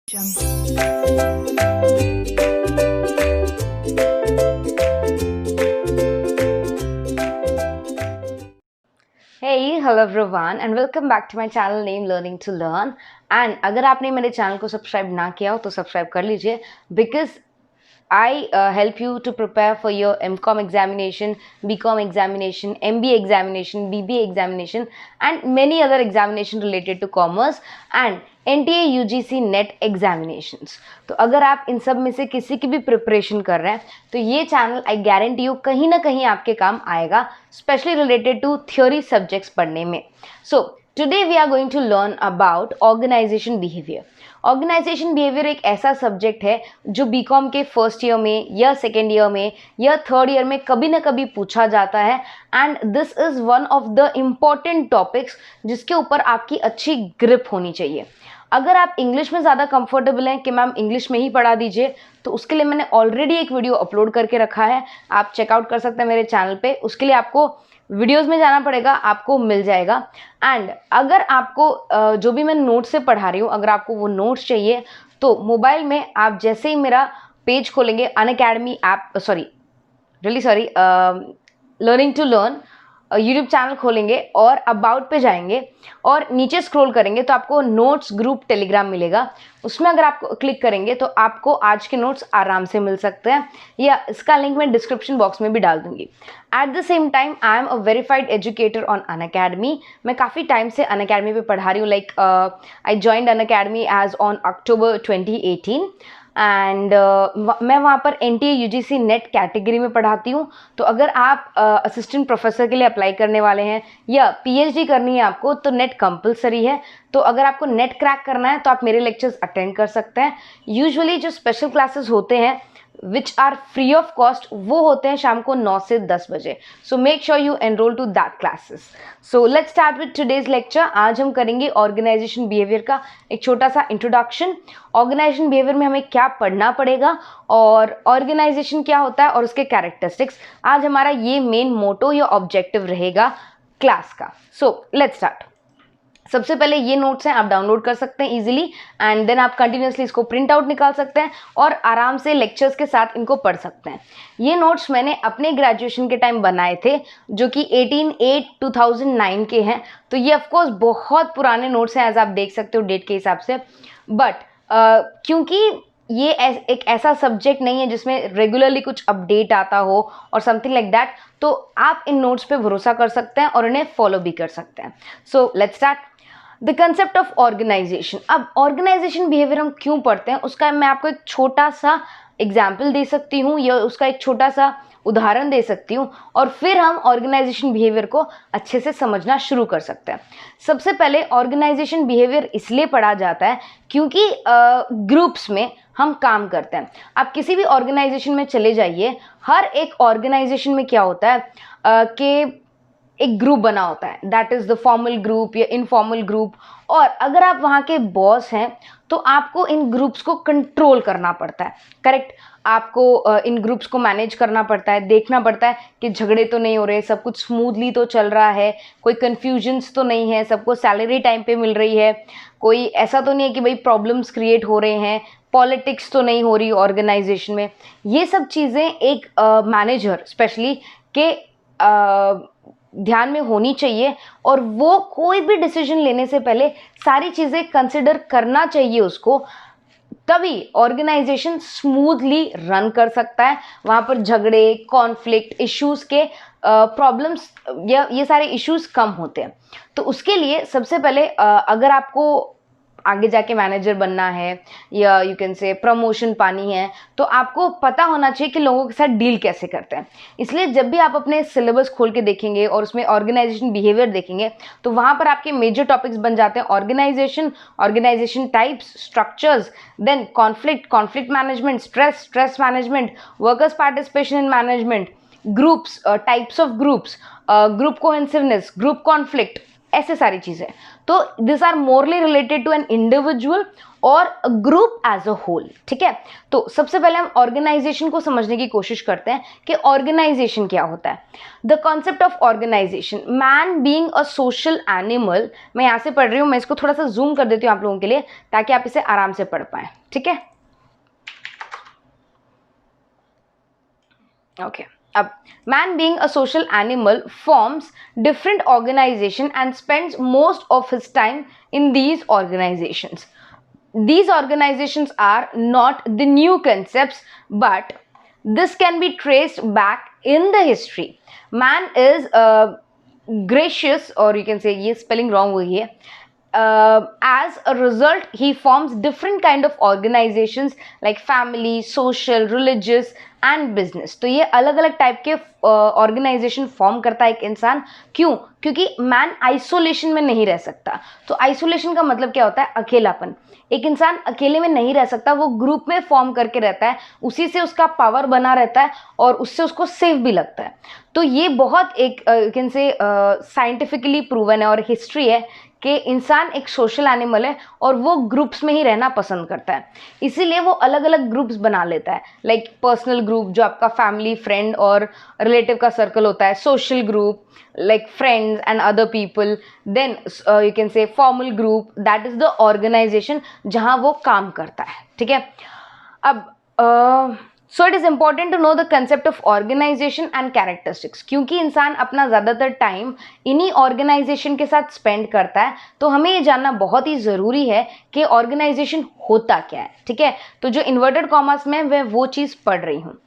Hey, hello everyone and welcome back to my channel named Learning to Learn. And अगर आपने मेरे channel को subscribe ना किया हो तो सब्सक्राइब कर लीजिए because I help you to prepare for your MCOM examination, BCom examination, MBA examination, BBA examination and many other examination related to commerce and NTA UGC NET examinations. तो अगर आप इन सब में से किसी की भी प्रिपरेशन कर रहे हैं तो ये चैनल आई गारंटी यू कहीं ना कहीं आपके काम आएगा, specially related to theory subjects पढ़ने में. So today we are going to learn about organisation behaviour. Organisation behaviour एक ऐसा सब्जेक्ट है जो बीकॉम के फर्स्ट ईयर में या सेकेंड ईयर में या थर्ड ईयर में कभी ना कभी पूछा जाता है and this is one of the important topics जिसके ऊपर आपकी अच्छी ग्रिप होनी चाहिए. अगर आप इंग्लिश में ज़्यादा कंफर्टेबल हैं कि मैम इंग्लिश में ही पढ़ा दीजिए तो उसके लिए मैंने ऑलरेडी एक वीडियो अपलोड करके रखा है, आप चेकआउट कर सकते हैं मेरे चैनल पे. उसके लिए आपको वीडियोस में जाना पड़ेगा, आपको मिल जाएगा. एंड अगर आपको जो भी मैं नोट्स से पढ़ा रही हूँ अगर आपको वो नोट्स चाहिए तो मोबाइल में आप जैसे ही मेरा पेज खोलेंगे Unacademy app learning to learn YouTube channel खोलेंगे और अबाउट पे जाएंगे और नीचे स्क्रॉल करेंगे तो आपको नोट्स ग्रुप टेलीग्राम मिलेगा. उसमें अगर आप क्लिक करेंगे तो आपको आज के नोट्स आराम से मिल सकते हैं या इसका लिंक मैं डिस्क्रिप्शन बॉक्स में भी डाल दूंगी. At the same time I am a verified educator on Unacademy. मैं काफ़ी टाइम से अनअकैडमी पे पढ़ा रही हूँ. Like I joined Unacademy as on October 2018 and मैं वहाँ पर NTA UGC नेट कैटेगरी में पढ़ाती हूँ. तो अगर आप असिस्टेंट प्रोफेसर के लिए अप्लाई करने वाले हैं या PhD करनी है आपको तो नेट कंपलसरी है. तो अगर आपको नेट क्रैक करना है तो आप मेरे लेक्चर्स अटेंड कर सकते हैं. यूजुअली जो स्पेशल क्लासेस होते हैं which are free of cost वो होते हैं शाम को 9 से 10 बजे. So make sure you enrol to that classes. So let's start with today's lecture. आज हम करेंगे ऑर्गेनाइजेशन बिहेवियर का एक छोटा सा इंट्रोडक्शन. ऑर्गेनाइजेशन बिहेवियर में हमें क्या पढ़ना पड़ेगा और ऑर्गेनाइजेशन क्या होता है और उसके कैरेक्टरिस्टिक्स. आज हमारा ये मेन मोटो या ऑब्जेक्टिव रहेगा क्लास का. सो लेट्स स्टार्ट. सबसे पहले ये नोट्स हैं, आप डाउनलोड कर सकते हैं इजीली एंड देन आप कंटिन्यूसली इसको प्रिंट आउट निकाल सकते हैं और आराम से लेक्चर्स के साथ इनको पढ़ सकते हैं. ये नोट्स मैंने अपने ग्रेजुएशन के टाइम बनाए थे जो कि 18/8/2009 के हैं. तो ये ऑफकोर्स बहुत पुराने नोट्स हैं एज आप देख सकते हो डेट के हिसाब से. बट क्योंकि ये एक ऐसा सब्जेक्ट नहीं है जिसमें रेगुलरली कुछ अपडेट आता हो और समथिंग लाइक दैट, तो आप इन नोट्स पे भरोसा कर सकते हैं और इन्हें फॉलो भी कर सकते हैं. So let's start. The concept of organisation. अब ऑर्गेनाइजेशन बिहेवियर हम क्यों पढ़ते हैं उसका मैं आपको एक छोटा सा एग्जाम्पल दे सकती हूँ या उसका एक छोटा सा उदाहरण दे सकती हूँ और फिर हम ऑर्गेनाइजेशन बिहेवियर को अच्छे से समझना शुरू कर सकते हैं. सबसे पहले ऑर्गेनाइजेशन बिहेवियर इसलिए पढ़ा जाता है क्योंकि ग्रुप्स में हम काम करते हैं. आप किसी भी ऑर्गेनाइजेशन में चले जाइए, हर एक ऑर्गेनाइजेशन में क्या होता है कि एक ग्रुप बना होता है, that is the formal group या इनफॉर्मल ग्रुप. और अगर आप वहाँ के बॉस हैं तो आपको इन ग्रुप्स को कंट्रोल करना पड़ता है. करेक्ट. आपको इन ग्रुप्स को मैनेज करना पड़ता है, देखना पड़ता है कि झगड़े तो नहीं हो रहे, सब कुछ स्मूथली तो चल रहा है, कोई कन्फ्यूजन्स तो नहीं है, सबको सैलरी टाइम पे मिल रही है, कोई ऐसा तो नहीं है कि भाई प्रॉब्लम्स क्रिएट हो रहे हैं, पॉलिटिक्स तो नहीं हो रही ऑर्गेनाइजेशन में. ये सब चीज़ें एक मैनेजर स्पेशली के ध्यान में होनी चाहिए और वो कोई भी डिसीजन लेने से पहले सारी चीज़ें कंसिडर करना चाहिए उसको. तभी ऑर्गेनाइजेशन स्मूथली रन कर सकता है. वहाँ पर झगड़े, कॉन्फ्लिक्ट, इश्यूज़ के प्रॉब्लम्स या ये सारे इश्यूज़ कम होते हैं. तो उसके लिए सबसे पहले अगर आपको आगे जाके मैनेजर बनना है या यू कैन से प्रमोशन पानी है तो आपको पता होना चाहिए कि लोगों के साथ डील कैसे करते हैं. इसलिए जब भी आप अपने सिलेबस खोल के देखेंगे और उसमें ऑर्गेनाइजेशन बिहेवियर देखेंगे तो वहाँ पर आपके मेजर टॉपिक्स बन जाते हैं organisation, organisation types, structures, then conflict management, stress management, workers participation in management, groups, types of groups, group cohesiveness, group conflict, ऐसे सारी चीज़ें। तो this are morally related to an individual और ग्रुप एज अ होल, ठीक है। तो सबसे पहले हम ऑर्गेनाइजेशन को समझने की कोशिश करते हैं कि ऑर्गेनाइजेशन क्या होता है। The concept of organisation, man being a social animal. मैं यहाँ से पढ़ रही हूँ, मैं इसको थोड़ा सा जूम कर देती हूँ आप लोगों के लिए ताकि आप इसे आराम से पढ़ पाएं, ठीक है। ओके, अब man being a social animal forms different organization and spends most of his time in these organizations. These organizations are not the new concepts, but this can be traced back in the history. Man is gracious, or you can say, ये spelling wrong हुई है. As a result, he forms different kind of organizations like family, social, religious and business. तो ये अलग अलग type के organisation form करता है एक इंसान। क्यों? क्योंकि मैन आइसोलेशन में नहीं रह सकता। तो आइसोलेशन का मतलब क्या होता है? अकेलापन। एक इंसान अकेले में नहीं रह सकता, वो ग्रुप में फॉर्म करके रहता है, उसी से उसका पावर बना रहता है और उससे उसको सेफ भी लगता है। तो ये बहुत एक कैन से साइंटिफिकली प्रूवन है और हिस्ट्री है कि इंसान एक सोशल एनिमल है और वो ग्रुप्स में ही रहना पसंद करता है, इसीलिए वो अलग अलग ग्रुप्स बना लेता है। लाइक पर्सनल ग्रुप जो आपका फैमिली, फ्रेंड और रिलेटिव का सर्कल होता है, social group like friends and other people, then you can say formal group, that is the organization जहाँ वो काम करता है, ठीक है। अब so it is important to know the concept of organization and characteristics, क्योंकि इंसान अपना ज़्यादातर टाइम इन्हीं ऑर्गेनाइजेशन के साथ स्पेंड करता है, तो हमें ये जानना बहुत ही ज़रूरी है कि ऑर्गेनाइजेशन होता क्या है, ठीक है। तो जो इन्वर्टेड कॉमर्स में मैं वो चीज़ पढ़ रही हूँ।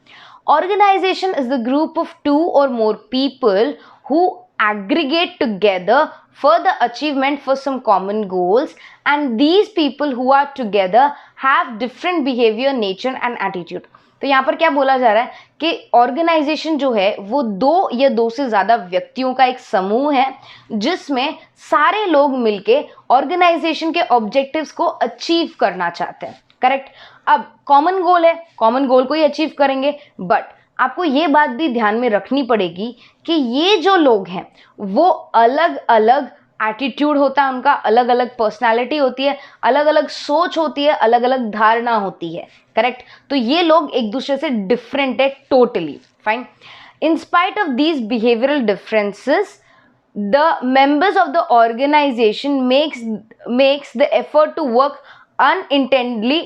Organization is the group of two or more people who aggregate together for the achievement for some common goals, and these people who are together have different behavior, nature and attitude. तो यहाँ पर क्या बोला जा रहा है कि organisation जो है वो दो या दो से ज़्यादा व्यक्तियों का एक समूह है जिसमें सारे लोग मिलके ऑर्गेनाइजेशन के ऑब्जेक्टिव्स को अचीव करना चाहते हैं, करेक्ट। अब कॉमन गोल है, कॉमन गोल को ही अचीव करेंगे, बट आपको ये बात भी ध्यान में रखनी पड़ेगी कि ये जो लोग हैं वो अलग अलग एटीट्यूड होता है उनका, अलग अलग पर्सनालिटी होती है, अलग अलग सोच होती है, अलग अलग धारणा होती है, करेक्ट। तो ये लोग एक दूसरे से डिफरेंट है totally, fine. In spite of these behavioural differences, the members of the organization makes the effort to work unintendedly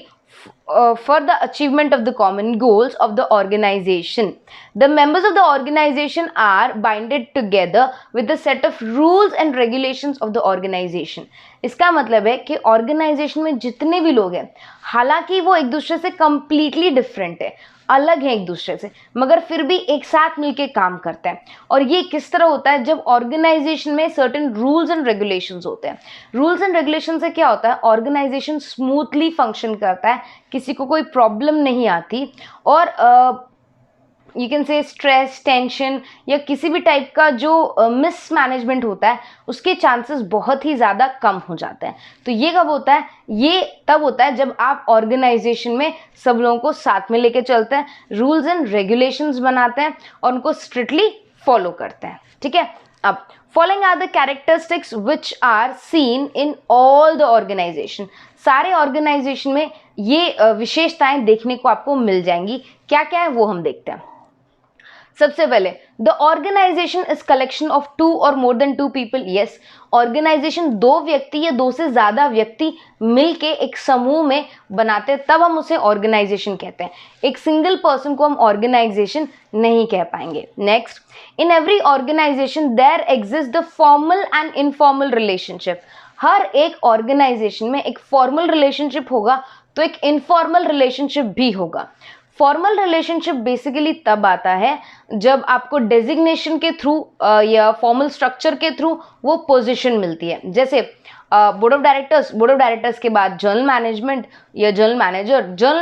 for the achievement of the common goals of the organization. The members of the organization are binded together with a set of rules and regulations of the organization. इसका मतलब है कि organisation में जितने भी लोग हैं, हालांकि वो एक दूसरे से कंप्लीटली डिफरेंट है, अलग है एक दूसरे से, मगर फिर भी एक साथ मिलके काम करते हैं। और ये किस तरह होता है? जब ऑर्गेनाइजेशन में सर्टेन रूल्स एंड रेगुलेशंस होते हैं। रूल्स एंड रेगुलेशन से क्या होता है? ऑर्गेनाइजेशन स्मूथली फंक्शन करता है, किसी को कोई प्रॉब्लम नहीं आती और you can say stress, tension या किसी भी टाइप का जो मिसमैनेजमेंट होता है उसके चांसेस बहुत ही ज़्यादा कम हो जाते हैं। तो ये कब होता है? ये तब होता है जब आप ऑर्गेनाइजेशन में सब लोगों को साथ में लेके चलते हैं, रूल्स एंड रेगुलेशंस बनाते हैं और उनको स्ट्रिक्टली फॉलो करते हैं, ठीक है। अब following are the characteristics which are seen in all the organisation. सारे ऑर्गेनाइजेशन में ये विशेषताएं देखने को आपको मिल जाएंगी। क्या क्या है वो हम देखते हैं। सबसे पहले, the organization is collection of two or more than two people. Yes, organization दो व्यक्ति या दो से ज्यादा व्यक्ति मिलके एक समूह में बनाते हैं, तब हम उसे ऑर्गेनाइजेशन कहते हैं। एक सिंगल पर्सन को हम ऑर्गेनाइजेशन नहीं कह पाएंगे। Next, in every organization there exist the formal and informal relationship. हर एक ऑर्गेनाइजेशन में एक फॉर्मल रिलेशनशिप होगा तो एक इनफॉर्मल रिलेशनशिप भी होगा। फॉर्मल रिलेशनशिप बेसिकली तब आता है जब आपको डेजिग्नेशन के थ्रू या फॉर्मल स्ट्रक्चर के थ्रू वो पोजीशन मिलती है। जैसे बोर्ड ऑफ डायरेक्टर्स के बाद जनरल मैनेजमेंट या जनरल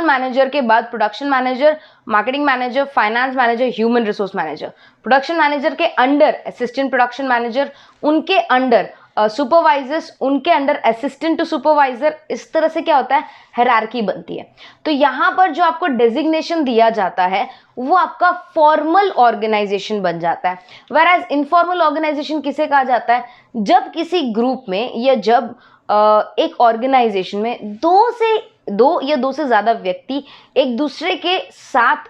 मैनेजर के बाद production manager, marketing manager, finance manager, human resource manager, production manager के अंडर असिस्टेंट प्रोडक्शन मैनेजर, उनके अंडर सुपरवाइजर्स, उनके अंडर असिस्टेंट टू सुपरवाइजर, इस तरह से क्या होता है, हायरार्की बनती है। तो यहाँ पर जो आपको डेजिग्नेशन दिया जाता है वो आपका फॉर्मल ऑर्गेनाइजेशन बन जाता है। वेयर एज इनफॉर्मल ऑर्गेनाइजेशन किसे कहा जाता है, जब किसी ग्रुप में या जब एक ऑर्गेनाइजेशन में दो या दो से ज़्यादा व्यक्ति एक दूसरे के साथ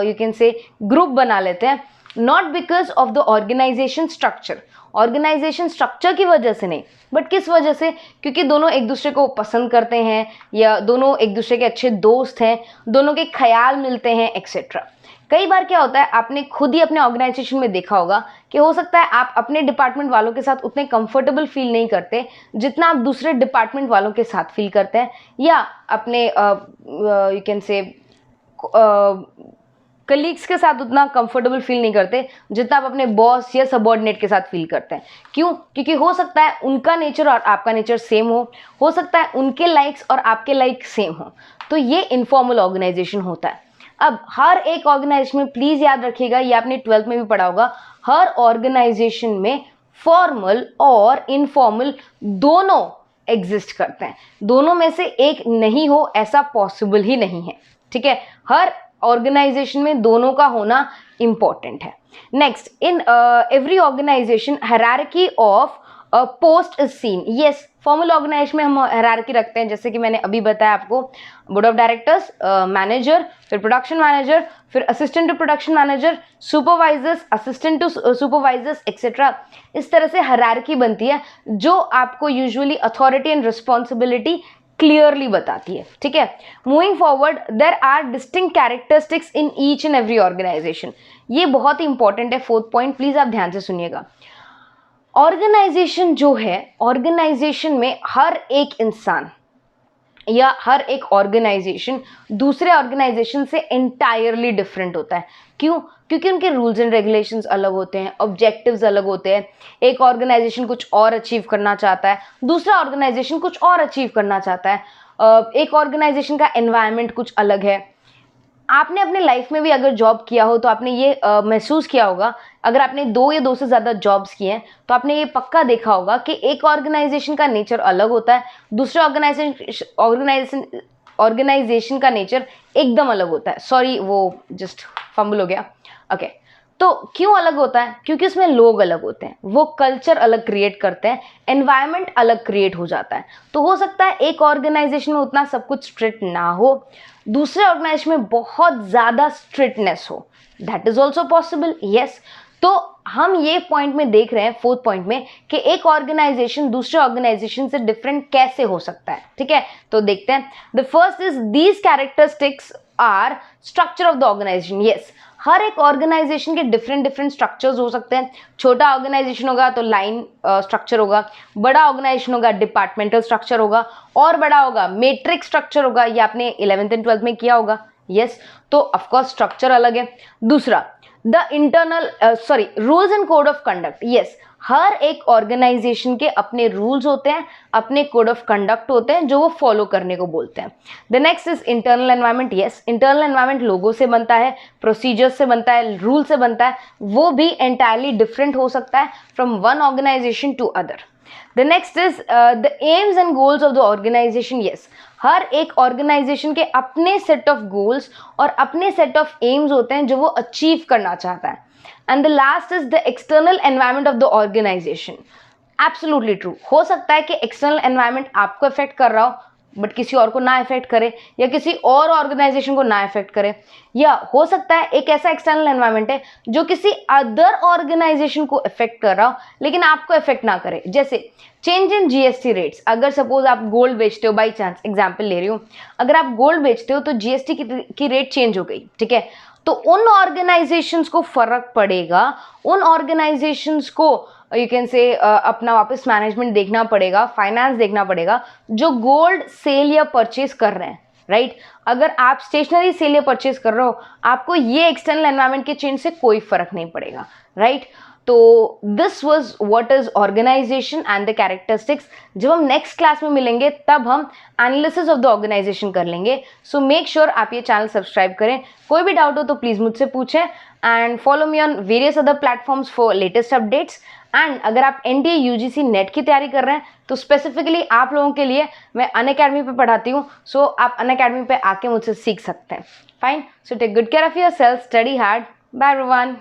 यू कैन से ग्रुप बना लेते हैं, not because of the organisation structure, organisation structure की वजह से नहीं, बट किस वजह से, क्योंकि दोनों एक दूसरे को पसंद करते हैं या दोनों एक दूसरे के अच्छे दोस्त हैं, दोनों के ख्याल मिलते हैं एक्सेट्रा। कई बार क्या होता है, आपने खुद ही अपने ऑर्गेनाइजेशन में देखा होगा कि हो सकता है आप अपने डिपार्टमेंट वालों के साथ उतने कंफर्टेबल फील नहीं करते जितना आप दूसरे डिपार्टमेंट वालों के साथ फील करते हैं, या अपने यू कैन से कलीग्स के साथ उतना कंफर्टेबल फील नहीं करते जितना आप अपने बॉस या सबऑर्डिनेट के साथ फील करते हैं। क्यों? क्योंकि हो सकता है उनका नेचर और आपका नेचर सेम हो सकता है उनके लाइक्स और आपके लाइक सेम हो। तो ये इनफॉर्मल ऑर्गेनाइजेशन होता है। अब हर एक ऑर्गेनाइजेशन में प्लीज याद रखिएगा, ये आपने 12th में भी पढ़ा होगा, हर ऑर्गेनाइजेशन में फॉर्मल और इनफॉर्मल दोनों एग्जिस्ट करते हैं, दोनों में से एक नहीं हो ऐसा पॉसिबल ही नहीं है। ठीक है, हर ऑर्गेनाइजेशन में दोनों का होना इंपॉर्टेंट है। Next, in every organisation hierarchy of post is seen. Yes, formal organisation में हम हायरार्की रखते हैं, जैसे कि मैंने अभी बताया आपको, बोर्ड ऑफ डायरेक्टर्स, मैनेजर, फिर प्रोडक्शन मैनेजर, फिर assistant to production manager, supervisors, assistant to supervisors etcetera. इस तरह से हायरार्की बनती है जो आपको usually authority and responsibility clearly बताती है। ठीक है, moving forward, there are distinct characteristics in each and every organisation. ये बहुत ही इंपॉर्टेंट है, 4th पॉइंट, प्लीज आप ध्यान से सुनिएगा। ऑर्गेनाइजेशन जो है, ऑर्गेनाइजेशन में हर एक इंसान या हर एक ऑर्गेनाइजेशन दूसरे ऑर्गेनाइजेशन से एंटायरली डिफरेंट होता है। क्यों? क्योंकि उनके रूल्स एंड रेगुलेशंस अलग होते हैं, ऑब्जेक्टिव्स अलग होते हैं। एक ऑर्गेनाइजेशन कुछ और अचीव करना चाहता है, दूसरा ऑर्गेनाइजेशन कुछ और अचीव करना चाहता है। एक ऑर्गेनाइजेशन का एनवायरनमेंट कुछ अलग है। आपने अपने लाइफ में भी अगर जॉब किया हो तो आपने ये महसूस किया होगा, अगर आपने 2 या 2 से ज़्यादा जॉब्स किए हैं तो आपने ये पक्का देखा होगा कि एक ऑर्गेनाइजेशन का नेचर अलग होता है, दूसरे ऑर्गेनाइजेशन का नेचर एकदम अलग होता है। सॉरी, वो जस्ट फंबल हो गया। ओके, तो क्यों अलग होता है? क्योंकि उसमें लोग अलग होते हैं, वो कल्चर अलग क्रिएट करते हैं, एनवायरनमेंट अलग क्रिएट हो जाता है। तो हो सकता है एक ऑर्गेनाइजेशन में उतना सब कुछ स्ट्रिक्ट ना हो, दूसरे ऑर्गेनाइजेशन में बहुत ज़्यादा स्ट्रिक्टनेस हो, that is also possible. Yes, तो हम ये पॉइंट में देख रहे हैं 4th पॉइंट में कि एक ऑर्गेनाइजेशन दूसरे ऑर्गेनाइजेशन से डिफरेंट कैसे हो सकता है। ठीक है, तो देखते हैं। The first is these characteristics are structure of the organization. Yes, हर एक ऑर्गेनाइजेशन के डिफरेंट स्ट्रक्चर्स हो सकते हैं। छोटा ऑर्गेनाइजेशन होगा तो लाइन स्ट्रक्चर होगा, बड़ा ऑर्गेनाइजेशन होगा डिपार्टमेंटल स्ट्रक्चर होगा, और बड़ा होगा मैट्रिक्स स्ट्रक्चर होगा। ये आपने 11th एंड 12th में किया होगा। यस, तो ऑफकोर्स स्ट्रक्चर अलग है। दूसरा, the internal rules and code of conduct. Yes, हर एक ऑर्गेनाइजेशन के अपने रूल्स होते हैं, अपने कोड ऑफ कंडक्ट होते हैं जो वो फॉलो करने को बोलते हैं। The next is internal environment. Yes, internal environment लोगों से बनता है, प्रोसीजर्स से बनता है, रूल से बनता है, वो भी एंटायरली डिफरेंट हो सकता है from one organisation to other. The next is the aims and goals of the organization. Yes, हर एक ऑर्गेनाइजेशन के अपने सेट ऑफ गोल्स और अपने सेट ऑफ एम्स होते हैं जो वो अचीव करना चाहता है। And the last is the external environment of the organisation. Absolutely true, हो सकता है कि एक्सटर्नल एनवायरनमेंट आपको इफेक्ट कर रहा हो बट किसी और को ना इफेक्ट करे, या किसी और ऑर्गेनाइजेशन को ना इफेक्ट करे, या हो सकता है एक ऐसा एक्सटर्नल एनवायरनमेंट है जो किसी अदर ऑर्गेनाइजेशन को इफेक्ट कर रहा हो लेकिन आपको इफेक्ट ना करे। जैसे चेंज इन जीएसटी रेट्स। अगर सपोज आप गोल्ड बेचते हो, बाई चांस एग्जाम्पल ले रही हूँ, अगर आप गोल्ड बेचते हो तो जीएसटी की रेट चेंज हो गई, ठीक है, तो उन ऑर्गेनाइजेशंस को फर्क पड़ेगा, उन ऑर्गेनाइजेशंस को यू कैन से अपना वापस मैनेजमेंट देखना पड़ेगा, फाइनेंस देखना पड़ेगा, जो गोल्ड सेल या परचेज कर रहे हैं, राइट। अगर आप स्टेशनरी सेल या परचेज कर रहे हो, आपको ये एक्सटर्नल एनवायरनमेंट के चेंज से कोई फर्क नहीं पड़ेगा, राइट। तो this was what is organisation and the characteristics. जब हम नेक्स्ट क्लास में मिलेंगे तब हम एनालिसिस ऑफ द ऑर्गेनाइजेशन कर लेंगे। सो मेक श्योर आप ये चैनल सब्सक्राइब करें। कोई भी डाउट हो तो प्लीज़ मुझसे पूछें, and follow me on various other platforms for latest updates. And अगर आप NDA UGC नेट की तैयारी कर रहे हैं तो स्पेसिफिकली आप लोगों के लिए मैं अनअकैडमी पे पढ़ाती हूँ, सो आप अनअकैडमी पे आके मुझसे सीख सकते हैं. Fine, so take good care of yourself, study hard, bye everyone.